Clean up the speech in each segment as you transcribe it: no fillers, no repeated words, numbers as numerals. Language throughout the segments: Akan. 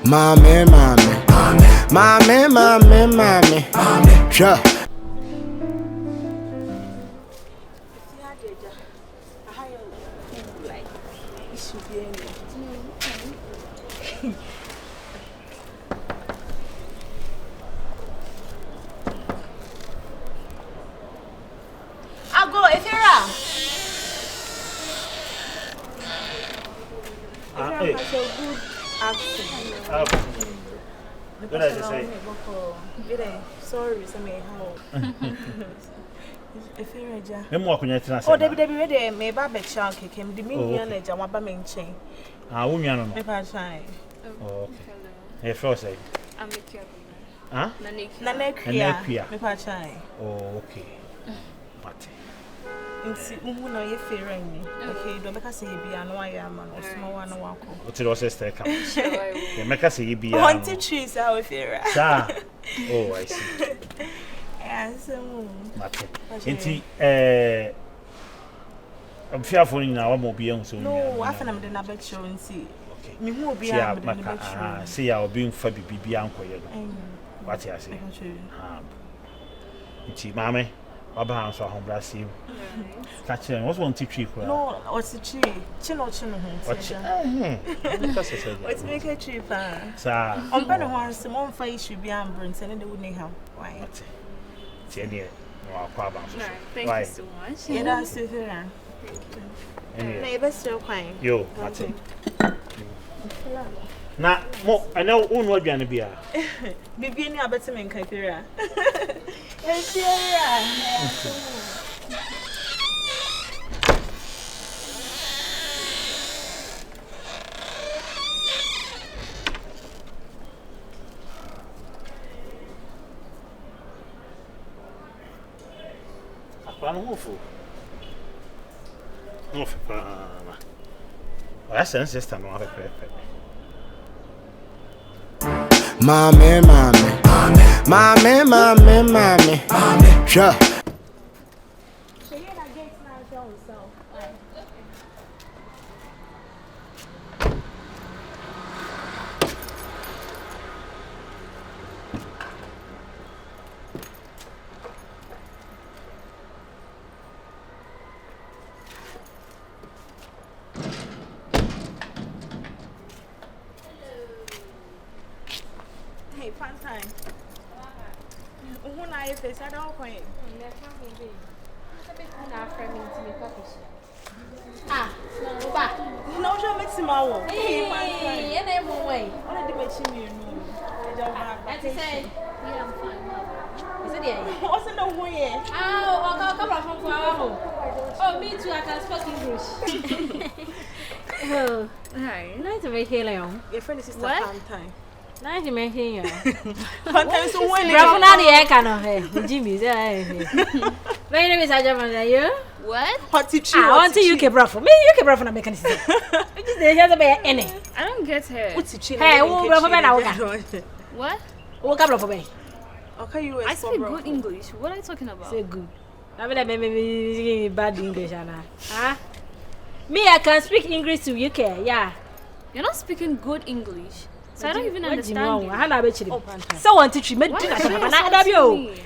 Mommy, sure. I'll go if you're out. Good as you say. Sorry, some home. If you're a Oh, Debbie, may Babette Shank came the million and Jamaba main chain. I won't know. If I shine. Oh, okay. A frost. I'm a kid. Huh? Nanekria. If I shine. Oh, okay. What? Una ye fearing me. Okay, don't make us say be an wire man or small one walk. What's it also stay come? You make us say be a wanted trees our fear. Oh, I see. Yes, Inti, I'm fearful in our mobile soon. No, I found the number show and see. Okay, me who be a see our being Fabi Bianco. What I say? Inti, mammy. Baba so home Brazil. Catch him. What's one tree? No, what's the tree? Chino. What's make a tree fan? Sir, on Penny once, some one face should be ambrance and they wouldn't have. Why? Jenny, no, thank you so much. Yeah, that's it. Neighbors still crying. Yo, Martin. Now, I know one would be an beer. Beginning a better man, Kaipira. Yes, That's an sister, no other perfect. Mommy, sure. Hey, fun time. When I face, I don't quite. No, you're mixing my work. Hey, and I'm away. Only the machine, you know. I just say, yeah, I'm fine. Is it here? What's in the way? Oh, I'll come from home. Oh, me too, I can speak English. Oh, hi. Nice to meet you, Leon. Your friend is sister fun time. Nice to meet you. Fun time, so when you're from the kind of Jimmy's. My name is Ajamana, you? What? What teach you? I want you to bro for me. You can bro for the mechanism. I don't get her. What's teaching? Hey, who bro for me now? What? Who come for me? Okay, you I speak good English. What are you talking about? Say good. I mean, maybe bad English, Anna. Huh? Me, I can speak English to UK, yeah. You're not speaking good English. So I don't even understand you. I bet you. So want to treat me.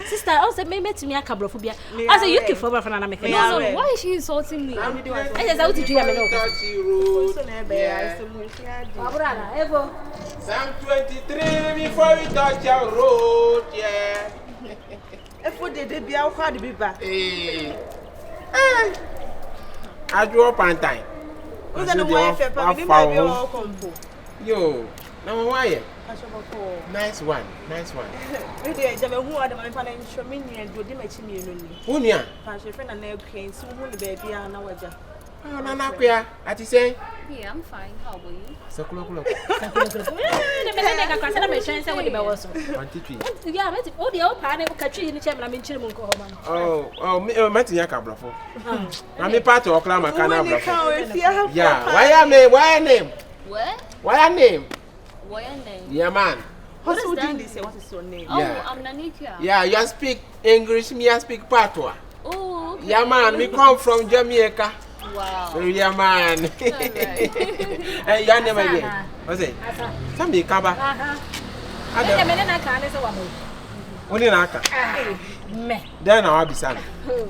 Sister, also me to me a cabrophobia. I say you can for an American. No, why is she insulting me? I just out to treat me. Psalm 23 before we touch our road, yeah. If we did be out, how to be back. I drew up on time. Who's the wife? Yo, number one. Nice one. Who are the my financial minion? Do they make me lonely? Who near? Passion friend and airplane, so who the baby are now. Oh, no, no, queer. At the same. Yeah, I'm fine. How about you? So, look. Oh, Matthew Cabrafo. I'm a part of Clama. Yeah, why name? What? Why name? What your name? Yeah, man. What's your name? Oh, I'm Nanika. Yeah, you speak English, me I speak Patois. Oh, okay. Yeah, man, we come from Jamaica. Wow. Yeah, man. Hey, your name again? What's it? Tell me, Kaba. I don't know. I can't say what. Only Naka. Me. Then I'll be sad.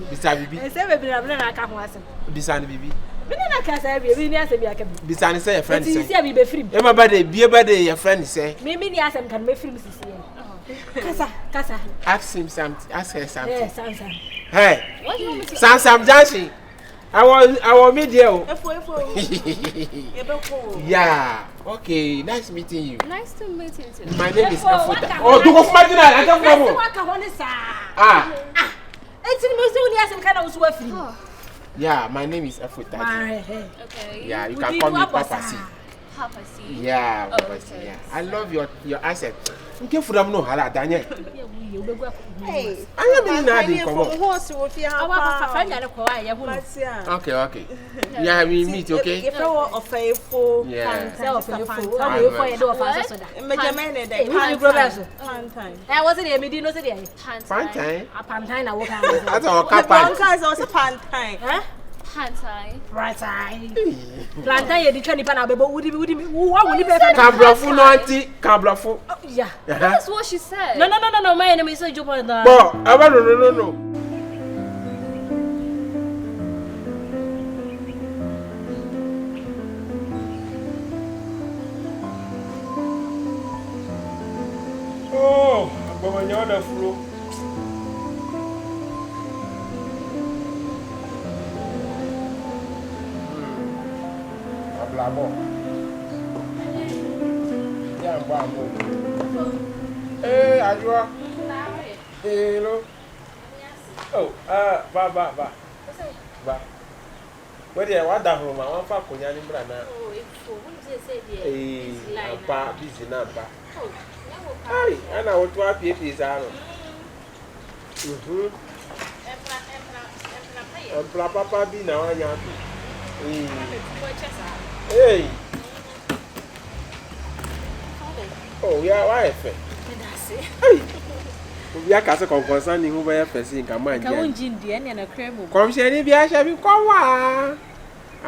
Beside Bibi. I say we have been aka ho asem. Beside Bibi. Me na ka say we ni asem ya ka bi. Beside say your friend say. Ti see we be free. E ma ba dey your friend say. Me ni asem kan me free sisi e. Kasa. Ask him something. Ask her something. Yes, Sam. Hey. What do you want me to Sam Johnson. I want me there. Yeah. Okay. Nice meeting you. Nice to meet you too. My name is Afuta. Oh, do go for my dinner. I don't know. Ah. It's me say we asem kan na so free. Yeah, my name is Afuta. Okay. Yeah, you can call me Papa C. Papa C. Yeah, Papa C. Yeah. I love your accent. Nke fura mo no hala Daniel. Hey, I am in Nadi come on. Horse will fear Okay. Yeah, we meet, okay? If I were a faithful, Yeah. I wasn't a medino today. Fine time. A pantine, I walk That's our one kappa. size also pan time. Hantai. Right side. Plantain, the Chinese pan, but would you be Cablafu no auntie, Cablafu. Yeah. That's what she said. No, my enemy is a job on the. Bo, no. Oh, but when you're on the floor. Blabo. Yeah, Babo. Hey, Ajua. Hello. Oh, ba. Where do you want that room? I want to go to Brana. Oh, it's say Hey, Papa, busy number. Hey, and I want to have this arrow. Papa be now, Hey. Oh, yeah, why? Hey. We are cast concerning who were facing command. I won't gin the end and a creme. Come, Shanny, be I shall be come. I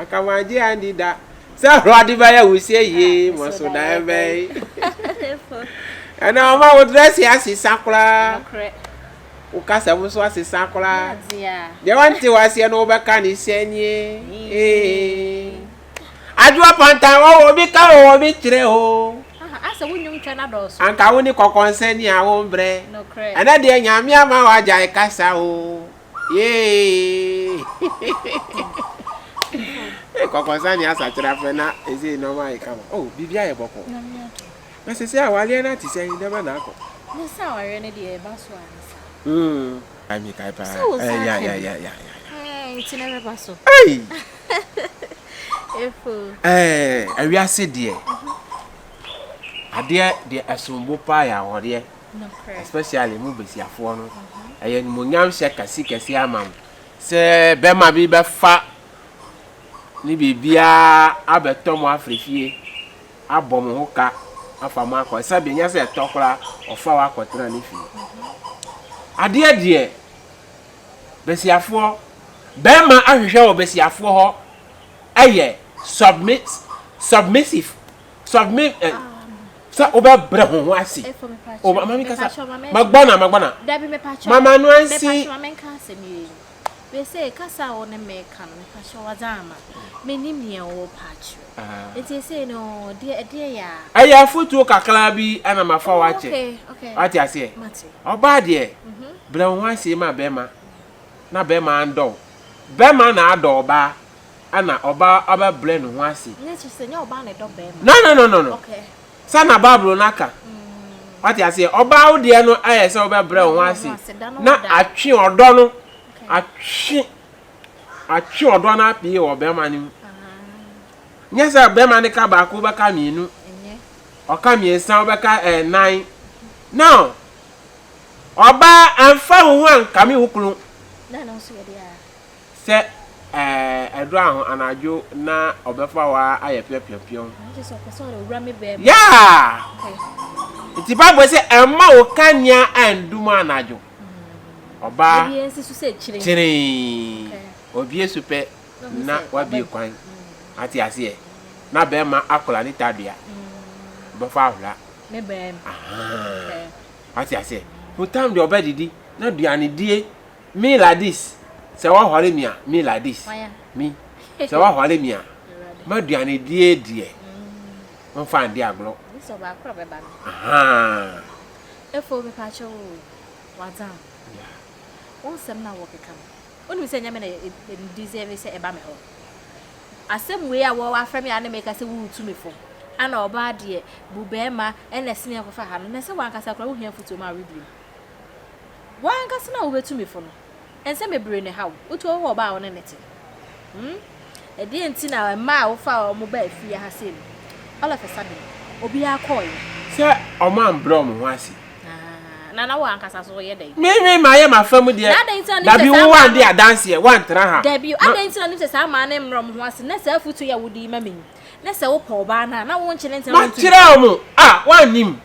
come on, dear, and did that. So, Roddy will say, ye, must so die. And now I would dress here, see Sakura. Ukasa muso ase sakura. They want to was here no back can senye. Adwa panta wo obi ka wo obi kire ho. Asa wunyum twa na dos. Anka woni kokonseni a wo mbre. No cre. Ana de nyame ama wa jai kasa o. Ye. Kokonsani asa kira fe na ezi no mai kama. Oh, bibia ye boko. Na se awale na ti se inde ba na ko. No sa ware ne de ba so an. I mean, yeah. Hey, it's never possible. Hey! If we are said, dear. I dear, the Asumbo Paya or dear, especially movies, your phone. I am Munyam Shaka Sika Siamam. Say, Bema be fat. Nibi Bia, Albert Tom Afrifi, Abom Hoka, Afamako, Sabinia said Tokla or Fawa Quatranifi. Adeɛ deɛ besiafo bema ahwehwɛ wo besiafo ho ɛyɛ submissive so oba ho ase o mama kasa magbona dabi me pacho mama no ansi mama nka asemi we say kasa wo ne me ka no pacho wazama menim ye wo pacho eti say no de ya ɛyɛ foto kakra bi ana mafa wa che okay ati ase oba deɛ bra ho ase ma bema na bema ando bema na ado oba ana oba aba bre no ho ase ne chi se nya oba na do bema no okay sana bablo naka ati ase oba wo de no ayɛ sɛ oba bre ho ase na atwe odo no atwe odo na pie wo bema ni nyesa bema ni ka ba ko ba ka mienu oka miensa obeka 9 now oba anfa ho anka me hukuru na no so ye dia se edo ahụ anajo na obefa wa ayepiapiapion just so the rami be yeah iti bible say emma wo kanya anduma anajo oba obi ensi su se chiri obi esupe na wabi kwan ati ase na be ma akola ni tadua Bafala. Maybe. I say, who time the obedi, not the any day, me like this. So what hole me like this. Me. So what hole me? Not the any day, dear. Don't find the aglo. This over crop about. Aha. If we patch what's down. Once I'm now walking come. When we say Yaman deserve say about me. As some way I will after me and make us a woo to me for. And our bad dear, Bubema, and a senior for her, and so one can sacro here for to my review. One can now over to me for. And send me bring a how, what all about anything. A dear and tin a mile foul mobile fear has seen. All of a sudden, Obia coin. Sir, a man brom was it. Nana one can so ye day. Me, my family, dear. That you want dear dance here, one traha. Debut, I didn't tell you some man named Rom was necessary for 2 years would be mammy. Let's say, oh, Bana, now won't you enter one him.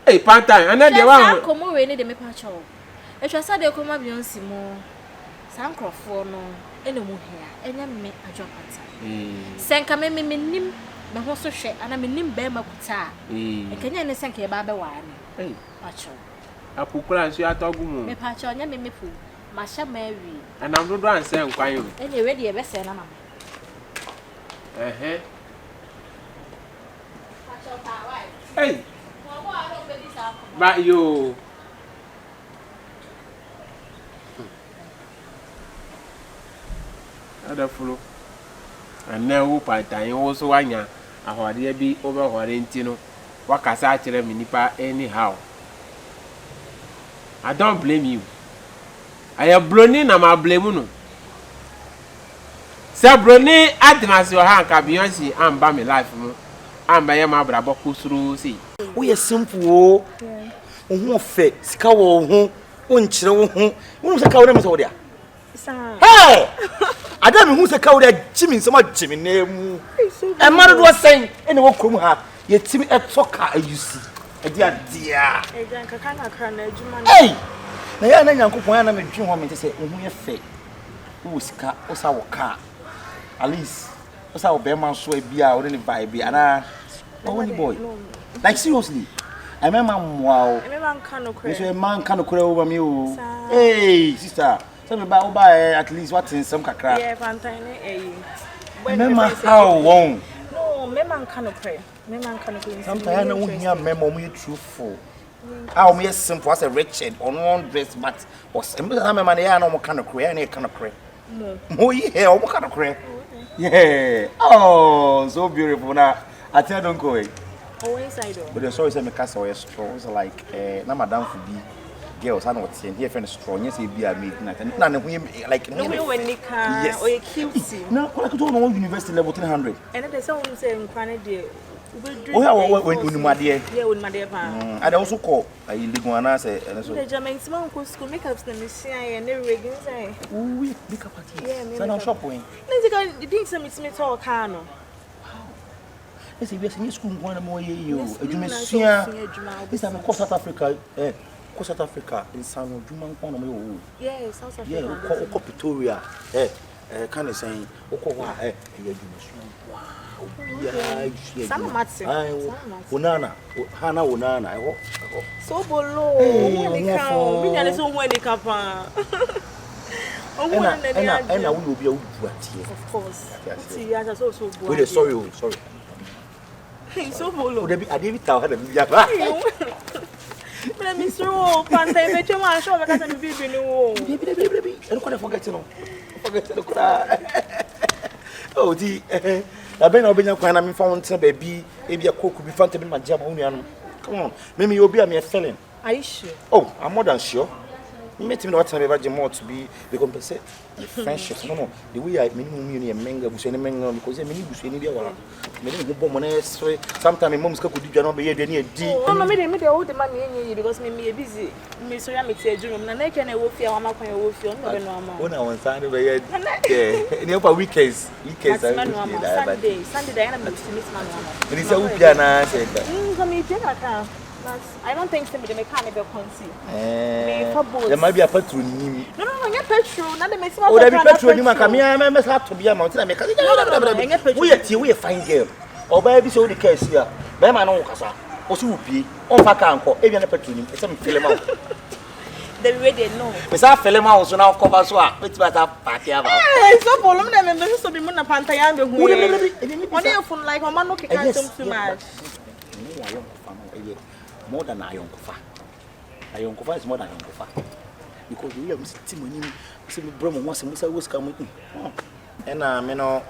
Hey, part time, and then they want come over any the patrol. It was said they come up beyond Simon. Some crop for no, any more here, and then make a job answer. Sanka me nim, my horse so share, and I mean nim bear my guitar. And can you understand about the wine? Hey, patrol. I put class you at Ogum. Me patrol, ya me fool, Masha Mary. And I'm not saying, why you? And you're ready a vessel, mamma. Hey, but you. Other follow. And now, part time also one ya. I had there be over Horentino. What can I tell me nipa anyhow? I don't blame you. I am blonin, I'm a blame you. Sir Brony, Admas your hand, Beyonce, and by me life. And by my brother, who's see. We are simple. Who fit, scowl, who won't chill, who's a cow over there. Hey! I don't know who's a cow there, Jimmy, so much Jimmy name. And mother was saying, and walk from her, yet Timmy at soccer, you see. A dear, hey! Now, I know Kupana made you want me to say, who you fit. Who's our car? At least, what's our bear man so be out any vibe, and I, only boy. Like, seriously, I remember, wow, a man can't cry over me. Hey, sister, tell me about at least what's in some cacra. Yeah, Valentine, remember how long? No, Memman cannot pray. Memman cannot pray. Sometimes I know when you're memory truthful. How me simple as a wretched on one dress, but was simple. I'm a man, I know what kind of cry, and kind of cry. No, yeah, what kind of cry? Yeah. Oh, so beautiful. Now, I tell you, don't go away. Always I do. But the story is my castle is strong. It's like, now Madame for be girls. I know what's here. Friend strong. Yes, he be a meeting. None of him like. No, when Nick, yes, or a cute. No, I could do university level 300. And there's someone saying, "Quantity." Oh, yeah, when my dear. Yeah, with my dear. I also call a legal one. I say, and so the German small school makeups the Messiah and every say, oh, we pick up at you. So now shopping. The things some it's me talk, Cano. Yes, if you're in school, one more year, you this time, of course, South Africa, South Africa, in San Juman, yes, South Africa. Yeah, Pretoria, kind of saying, okay, wow. Yeah, some Matson. Unana, Hana Unana, I hope. So below, when so when they come. And I will be a here. Of course. See, I just also good. Sorry. So below. I didn't tell her. Let me throw Pantay, make your man show because I'm a baby. Baby, I don't forget to know. Forget to cry. Oh, the. I've been over when I'm found some baby, maybe a cook could be found to be my job. Come on, maybe you'll be a mere felon. Are you sure? Oh, I'm more than sure. You met me what time about more to be the compensate the friendships. No, the way I minimum union manga was any manga because I mean, you need a many women. Sometimes mom's could do not be any D. Oh, no, made the old money because me busy. Miss Ramity, Junior, and I can wolf your mama when you wolf your no one signed over here. In the upper weekends, Sunday, I am a miss man. And it's a piano said. I don't think somebody may come and conceive. There might be a petrol. No, petrol. Not the mess. Oh, there be petrol. You might come here. I must have to be a mountain. We are fine girl. Or baby, so the case here. Bema no casa. osu upie on fa ka anko e bia na petrol nim e se me fele ma The way they know. me sa fele ma so na cover so a wetin ba ta party aba Hey, so problem na me so be mo na pantaya be hu. One you fun like mama no kika too much. More than ayonkofa. Ayonkofa is more than ayonkofa. Because we are Timoni, see Bromo once and Musa was coming. And me no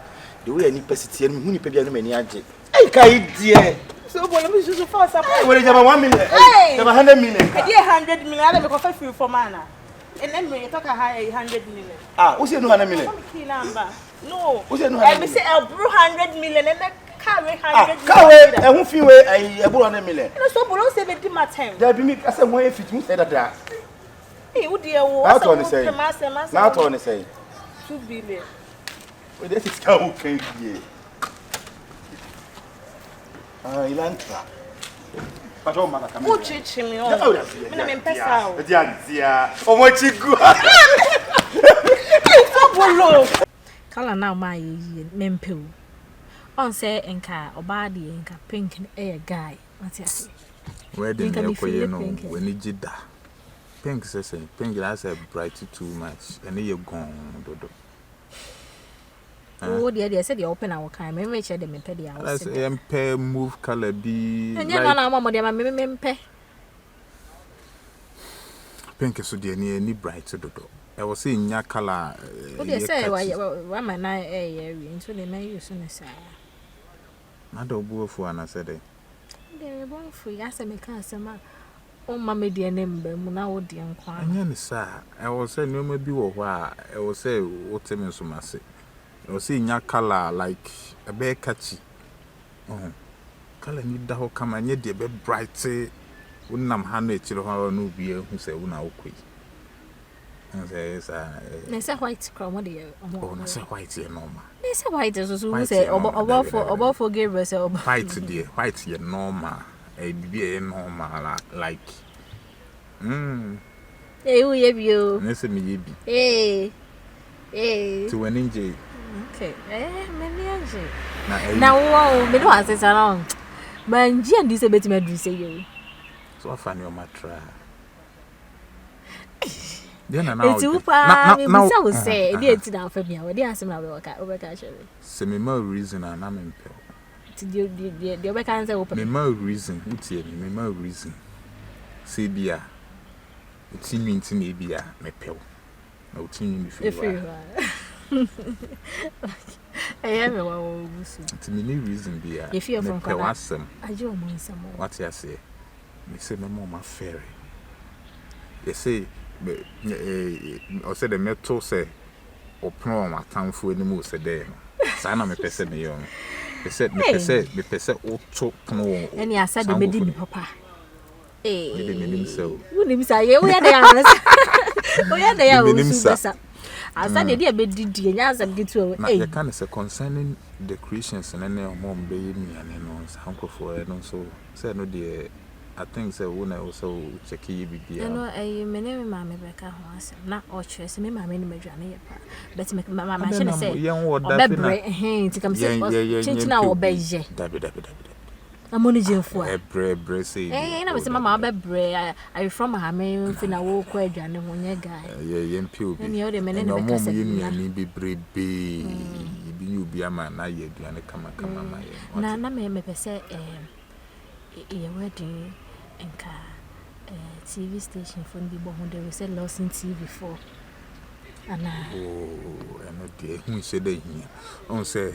the way any pesity and Muni Pebia many aje. Hey, Kai, So problem is just for some. what is 1 million? Hey, 100 million. I did 100 million. I will confess you for mana. And then we talk a high 100 million. Ah, who said no 100 million? Key number. No. Who said no I 100 will million? say I'll brew 100 million and then carry 100 million. Kawe, and who feel a 100 million? No, so below 70 my time. There be me, I said, why if you said that? Hey, who dear? Now to only say. Now to only say. 2 billion. Well, that is how can you. Ilantra. But all matter come. Who teach me on? I'm in Pesa. Dia. Oh, what you go. Kala now my mempe. On say enka obadi enka pink a guy. What you say? Where the you know when it jida. Pink says pink has a bright too much and you gone dodo. Oh dear, they said you open our kind. Maybe share them in petty hours. Let's MP move color be. And you're not mamma, dear, my mempe. Pink is so dear near bright to dodo. I was seeing your color. What do you say? Why my night so they may use on a side. I don't go for an I said. They're born free. I said, make us some. Oh, mamma, dear name, Muna would the unquire. And sir, I was saying, no, maybe why I was say, what I mean, so much. I was seeing your color like a bear catchy. Oh, color need the whole come and yet, dear, bright say, wouldn't I'm handed to her no beer who say, Una okay. And says, I say white crown, dear. Oh, I say white, dear, normal. They say white as who say, about forgive us, white, dear, white, dear, normal. A be normal like hey who you listen me be hey to an injury okay many now wow me do answer around man ji and this a bit me say you so I find your matra then now now so say e dey down for me we dey ask me na we work actually say me more reason and I'm impel the work can say open me more reason me more reason say bia it's mean to me bia me pel na o tin me feel I am a wow it's me reason bia if you from Kwasem ajo mo nsam what you say me say me more my fairy you say or say the metal say open my town for any more say there say na me pese me yo me pese auto pno any I said the medi papa eh me so who nim say we are there we are there we I said the be didi nya asem gitu eh you can say concerning the Christians and any mom be me and no uncle for no so say no the I think say when I also check you be there no me name mama be ka ho asem na o chese me mama ni madwane ye pa but me mama she say obebre ti kam say chinchina obeje dabi amoni jefo a ebre say na me say mama obebre I from ha me fi na wo ko adwane ho nye guy ye mpi obi ni o de me ne be ka say ni be brebe bi ni obi ama na ye adwane kama ma ye na me pese ye wedding enka TV station for the bohun they will say Lawson TV4 ana oh eno de hu se de hia on say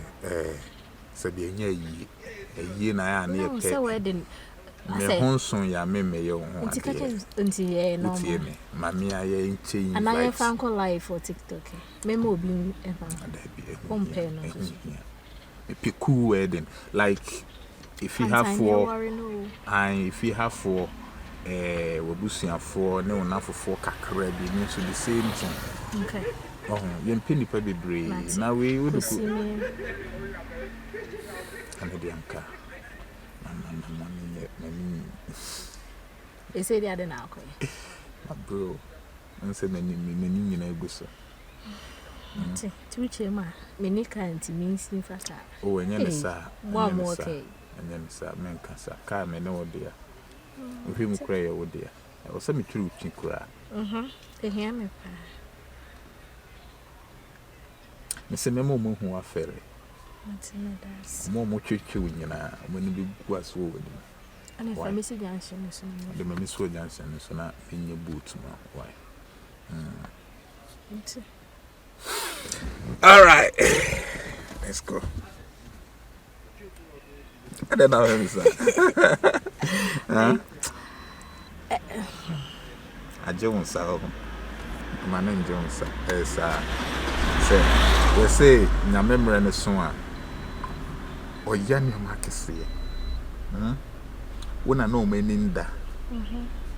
se de nya yi na ya na ye pe say wedding me honson ya me ye ho nti ye no mami aye nche ana ye fanko live for TikTok me mo bi eva pompe no a cool wedding like if you have four wabusuafo ne onafofo kakra bi no so the same thing okay yen penny pa bebre na we would go and the anka they say they are now bro and say many nyina eguso tuche ma many can't means in fact oh enye ne sa one more okay and then sa men kasa ka me no dia ohwe mu kura ye wo dia o se me tru twi kura ehia me pa me se me mo hu afere Martina das mo twetwe nyina mo ni bi gu aso wo ni ana fa me si jansen so de me so jansen so na enye boot ma why all right let's go I don't know him sir I Jones so man Jones say say na memory ne so a oya ne ma kese wona no maninda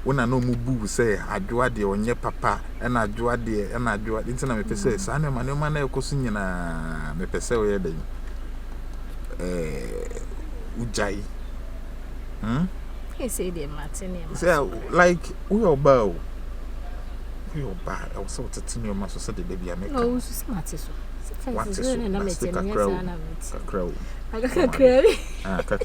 wona no mu bu say adwoa de onye papa na adwoa de na adwoa de ntina me pese sa ne ma na ekoso nyina me pese o ye den ujai he say de Martin say like we oba I was so tetini o maso say de bia make no so smart so what is na me temi crow ah